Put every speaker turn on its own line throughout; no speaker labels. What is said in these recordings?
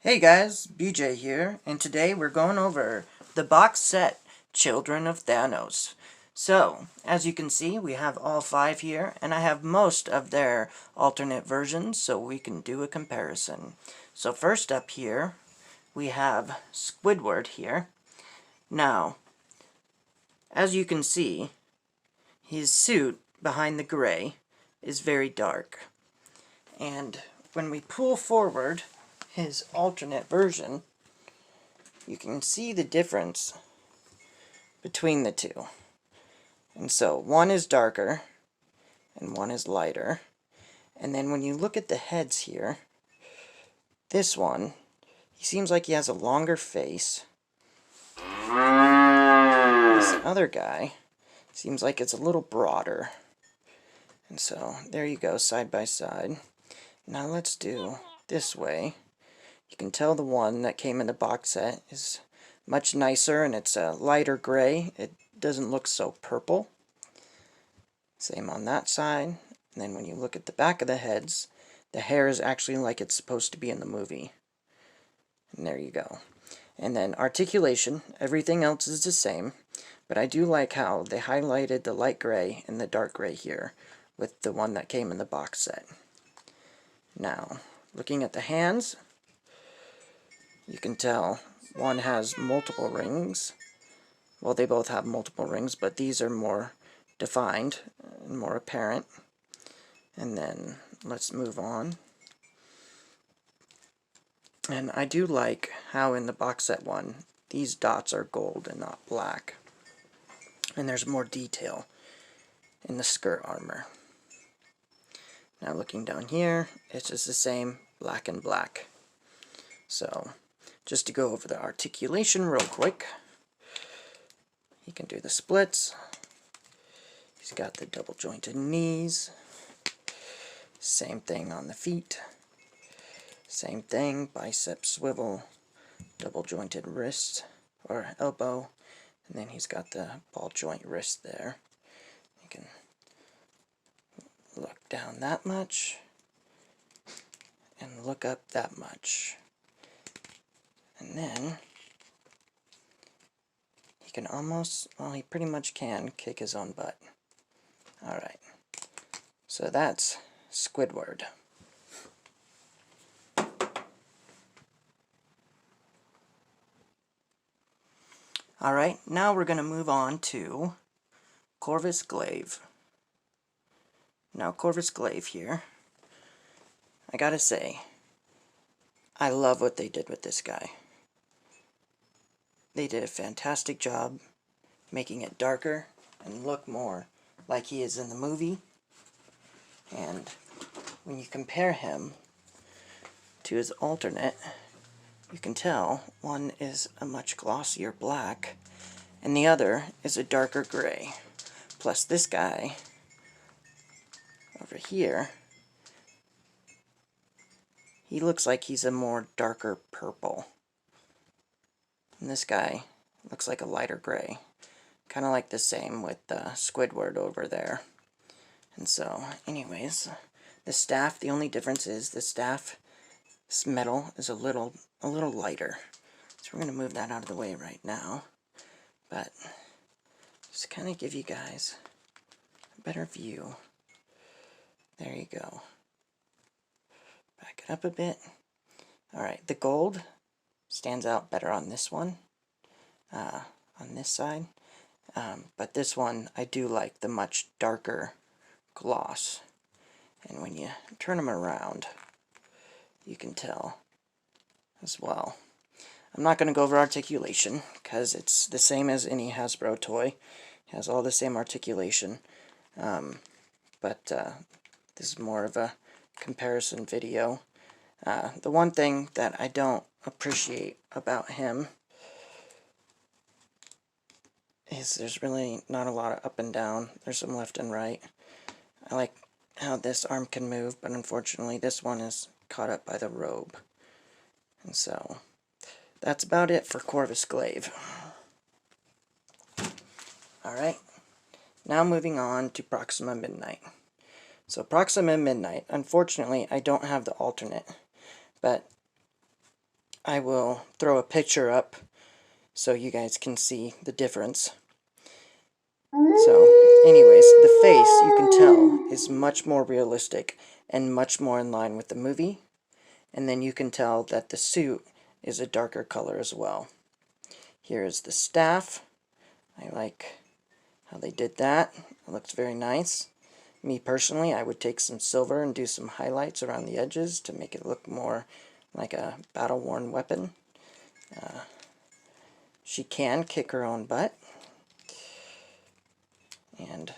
Hey guys, BJ here, and today we're going over the box set Children of Thanos. So, as you can see, we have all 5 here, and I have most of their alternate versions, so we can do a comparison. So first up here, we have Squidward here. Now, as you can see, his suit behind the gray is very dark. And when we pull forward his alternate version, you can see the difference between the two. And so one is darker and one is lighter. And then when you look at the heads here, this one, he seems like he has a longer face. This other guy seems like it's a little broader. And so there you go, side by side. Now let's do this way. You can tell the one that came in the box set is much nicer, and it's a lighter gray. It doesn't look so purple. Same on that side. And then when you look at the back of the heads, the hair is actually like it's supposed to be in the movie. And there you go. And then articulation, everything else is the same, but I do like how they highlighted the light gray and the dark gray here with the one that came in the box set. Now, looking at the hands, you can tell one has multiple rings. Well, they both have multiple rings, but these are more defined and more apparent. And then let's move on. And I do like how in the box set one, these dots are gold and not black. And there's more detail in the skirt armor. Now looking down here, it's just the same black and black. So, just to go over the articulation real quick, he can do the splits. He's got the double jointed knees. Same thing on the feet. Same thing, bicep swivel, double jointed wrist or elbow, and then he's got the ball joint wrist there. You can look down that much and look up that much. And then he can almost, well, he pretty much can kick his own butt. Alright, so that's Squidward. Alright, now we're going to move on to Corvus Glaive. Now, Corvus Glaive here, I gotta say, I love what they did with this guy. They did a fantastic job making it darker and look more like he is in the movie. And when you compare him to his alternate, you can tell one is a much glossier black and the other is a darker gray. Plus this guy over here, he looks like he's a more darker purple. And this guy looks like a lighter gray. Kind of like the same with Squidward over there. And so, anyways, the staff, the only difference is the staff, this metal is a little lighter. So we're going to move that out of the way right now. But, just kind of give you guys a better view. There you go. Back it up a bit. Alright, the gold stands out better on this one, on this side. But this one, I do like the much darker gloss. And when you turn them around, you can tell as well. I'm not going to go over articulation, because it's the same as any Hasbro toy. It has all the same articulation. But this is more of a comparison video. The one thing that I don't appreciate about him is there's really not a lot of up and down. There's some left and right. I like how this arm can move, but unfortunately this one is caught up by the robe. And so, that's about it for Corvus Glaive. Alright, now moving on to Proxima Midnight. So Proxima Midnight, unfortunately I don't have the alternate, but I will throw a picture up so you guys can see the difference. So, anyways, the face, you can tell, is much more realistic and much more in line with the movie. And then you can tell that the suit is a darker color as well. Here is the staff. I like how they did that. It looks very nice. Me personally, I would take some silver and do some highlights around the edges to make it look more like a battle-worn weapon. She can kick her own butt. And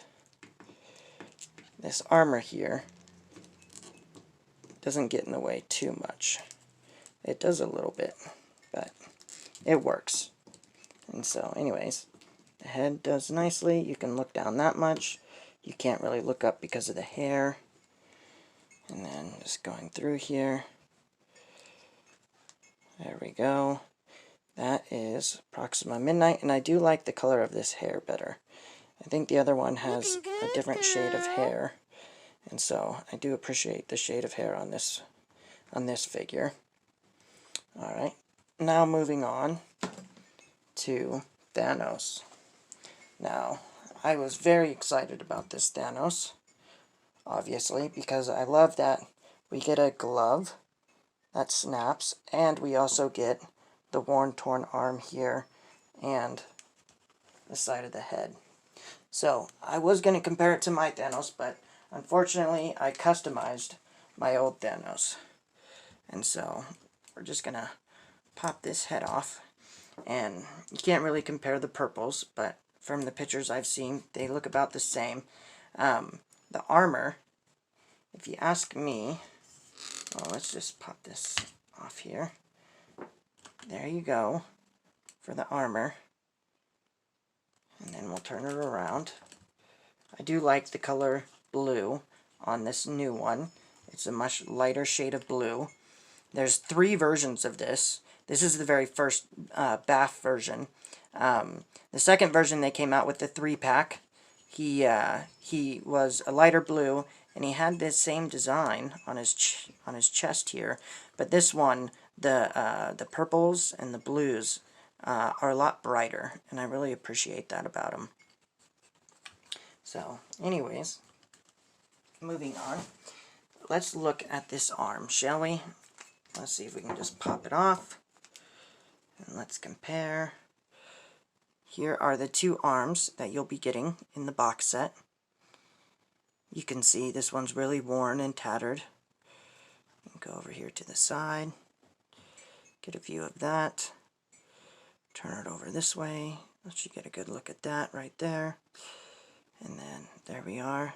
this armor here doesn't get in the way too much. It does a little bit, but it works. And so, anyways, the head does nicely. You can look down that much. You can't really look up because of the hair. And then just going through here. There we go. That is Proxima Midnight, and I do like the color of this hair better. I think the other one has a different shade of hair, and so I do appreciate the shade of hair on this figure. Alright, now moving on to Thanos. Now, I was very excited about this Thanos, obviously, because I love that we get a glove that snaps, and we also get the worn, torn arm here and the side of the head. So, I was going to compare it to my Thanos, but unfortunately I customized my old Thanos. And so, we're just going to pop this head off. And you can't really compare the purples, but from the pictures I've seen, they look about the same. The armor, if you ask me, well, let's just pop this off here. There you go for the armor. And then we'll turn it around. I do like the color blue on this new one. It's a much lighter shade of blue. There's 3 versions of this. This is the very first BAF version. The second version they came out with the 3-pack. He was a lighter blue, and he had this same design on his chest here. But this one, the purples and the blues are a lot brighter, and I really appreciate that about him. So, anyways, moving on. Let's look at this arm, shall we? Let's see if we can just pop it off. And let's compare. Here are the 2 arms that you'll be getting in the box set. You can see this one's really worn and tattered. Go over here to the side. Get a view of that. Turn it over this way. Let you get a good look at that right there. And then there we are.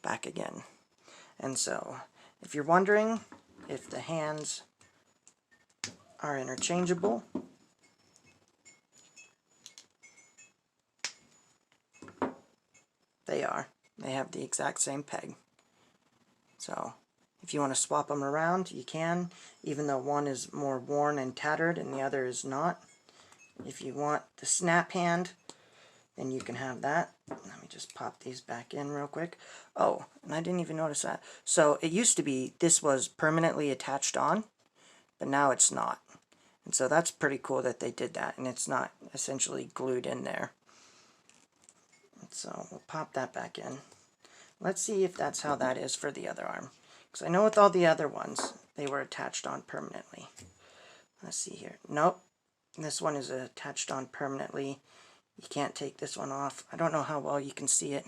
Back again. And so, if you're wondering if the hands are interchangeable, they are. They have the exact same peg. So, if you want to swap them around, you can, even though one is more worn and tattered and the other is not. If you want the snap hand, then you can have that. Let me just pop these back in real quick. Oh, and I didn't even notice that. So, it used to be this was permanently attached on, but now it's not. And so that's pretty cool that they did that, and it's not essentially glued in there. So we'll pop that back in. Let's see if that's how that is for the other arm. Because I know with all the other ones, they were attached on permanently. Let's see here. Nope. This one is attached on permanently. You can't take this one off. I don't know how well you can see it,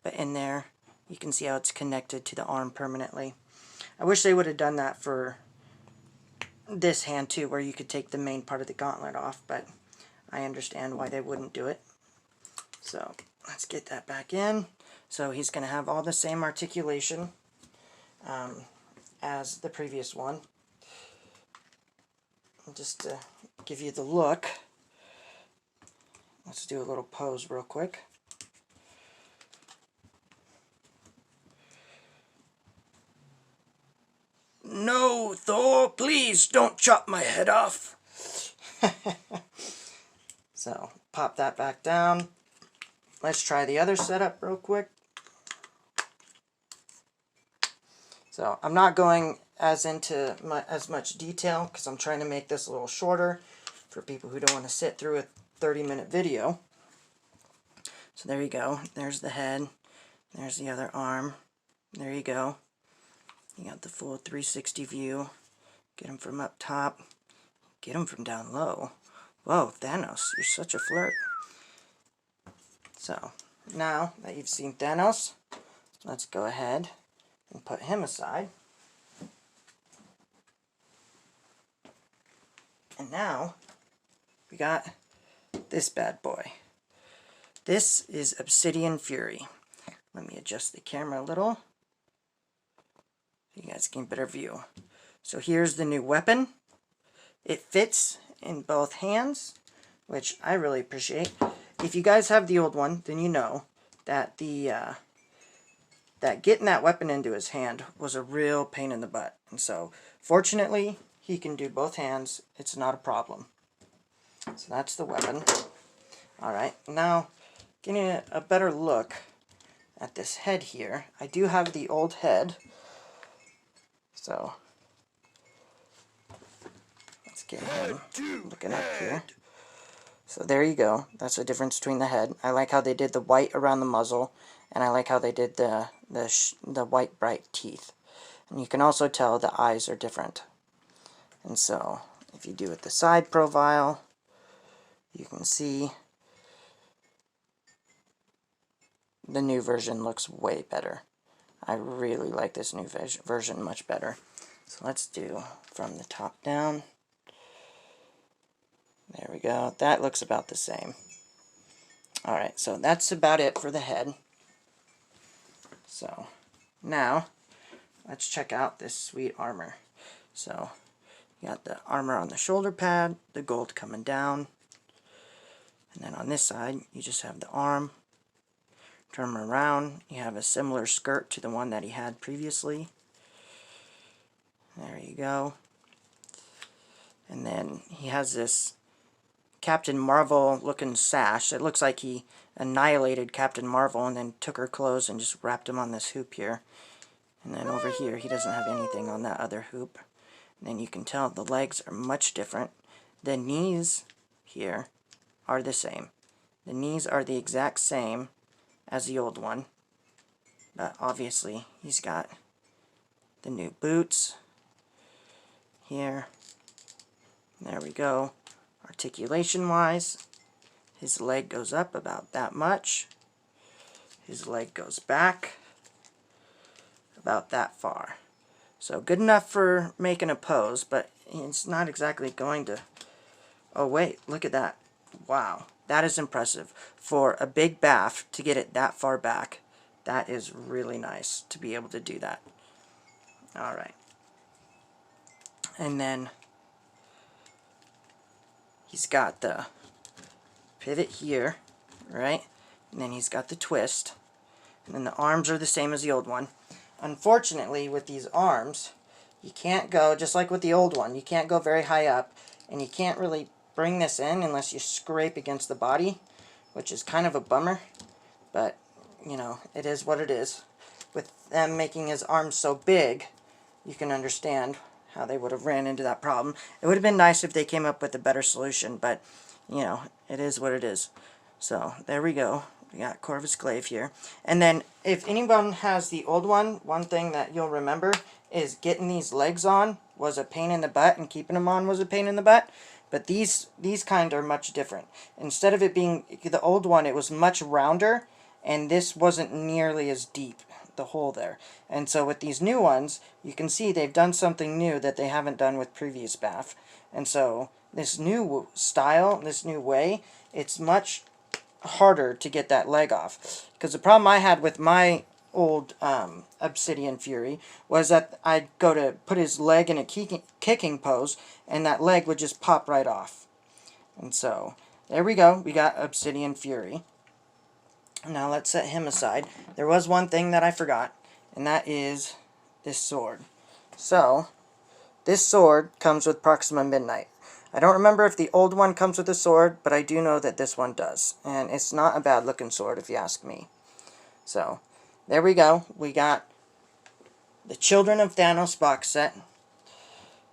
but in there, you can see how it's connected to the arm permanently. I wish they would have done that for this hand too, where you could take the main part of the gauntlet off, but I understand why they wouldn't do it. So let's get that back in. So he's going to have all the same articulation as the previous one. Just to give you the look, let's do a little pose real quick. No, Thor, please don't chop my head off. So, pop that back down. Let's try the other setup real quick. So, I'm not going as much detail because I'm trying to make this a little shorter for people who don't want to sit through a 30-minute video. So there you go. There's the head. There's the other arm. There you go. You got the full 360 view. Get him from up top. Get him from down low. Whoa, Thanos, you're such a flirt. So, now that you've seen Thanos, let's go ahead and put him aside. And now, we got this bad boy. This is Obsidian Fury. Let me adjust the camera a little so you guys get a better view. So here's the new weapon. It fits in both hands, which I really appreciate. If you guys have the old one, then you know that that getting that weapon into his hand was a real pain in the butt. And so, fortunately, he can do both hands. It's not a problem. So that's the weapon. Alright, now getting a better look at this head here. I do have the old head. So, let's get him looking up here. So there you go. That's the difference between the head. I like how they did the white around the muzzle, and I like how they did the white bright teeth. And you can also tell the eyes are different. And so, if you do it the side profile, you can see the new version looks way better. I really like this new version much better. So let's do from the top down. There we go. That looks about the same. Alright, so that's about it for the head. So, now, let's check out this sweet armor. So, you got the armor on the shoulder pad, the gold coming down. And then on this side, you just have the arm. Turn him around, you have a similar skirt to the one that he had previously. There you go. And then he has this Captain Marvel looking sash. It looks like he annihilated Captain Marvel and then took her clothes and just wrapped them on this hoop here. And then over here he doesn't have anything on that other hoop. And then you can tell the legs are much different. The knees here are the same. The knees are the exact same as the old one. But obviously he's got the new boots here. There we go. Articulation wise, his leg goes up about that much. His leg goes back about that far. So good enough for making a pose, but it's not exactly going to... Oh wait, look at that. Wow, that is impressive. For a big baff to get it that far back, that is really nice to be able to do that. Alright. And then he's got the pivot here, right? And then he's got the twist. And then the arms are the same as the old one. Unfortunately, with these arms, you can't go, just like with the old one, you can't go very high up, and you can't really bring this in unless you scrape against the body, which is kind of a bummer, but, you know, it is what it is. With them making his arms so big, you can understand how they would have ran into that problem. It would have been nice if they came up with a better solution, but, you know, it is what it is. So, there we go. We got Corvus Glaive here. And then, if anyone has the old one, one thing that you'll remember is getting these legs on was a pain in the butt, and keeping them on was a pain in the butt. But these kind are much different. Instead of it being the old one, it was much rounder, and this wasn't nearly as deep, the hole there. And so with these new ones, you can see they've done something new that they haven't done with previous BAF. And so this new style, this new way, it's much harder to get that leg off. Because the problem I had with my old Obsidian Fury was that I'd go to put his leg in a kicking pose, and that leg would just pop right off. And so, there we go. We got Obsidian Fury. Now let's set him aside. There was one thing that I forgot, and that is this sword. So, this sword comes with Proxima Midnight. I don't remember if the old one comes with a sword, but I do know that this one does. And it's not a bad looking sword if you ask me. So, there we go. We got the Children of Thanos box set.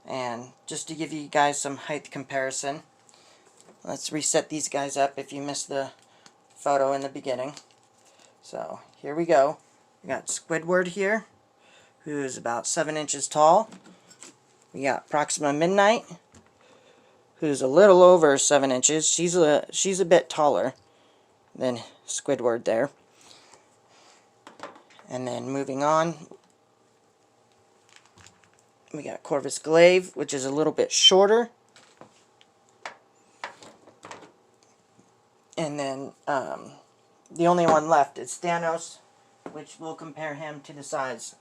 And just to give you guys some height comparison, let's reset these guys up if you missed the photo in the beginning. So here we go. We got Squidward here, who's about 7 inches tall. We got Proxima Midnight, who's a little over 7 inches. She's a bit taller than Squidward there. And then moving on, we got Corvus Glaive, which is a little bit shorter. And then the only one left is Thanos, which will compare him to the size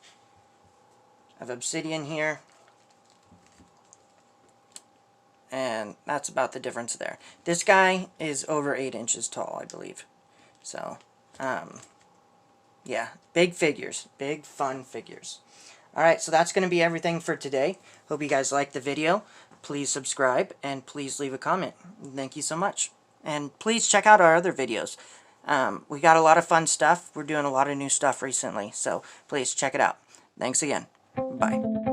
of Obsidian here. And that's about the difference there. This guy is over 8 inches tall, I believe. So, yeah, big figures. Big, fun figures. Alright, so that's going to be everything for today. Hope you guys liked the video. Please subscribe, and please leave a comment. Thank you so much. And please check out our other videos. We got a lot of fun stuff. We're doing a lot of new stuff recently, so please check it out. Thanks again. Bye.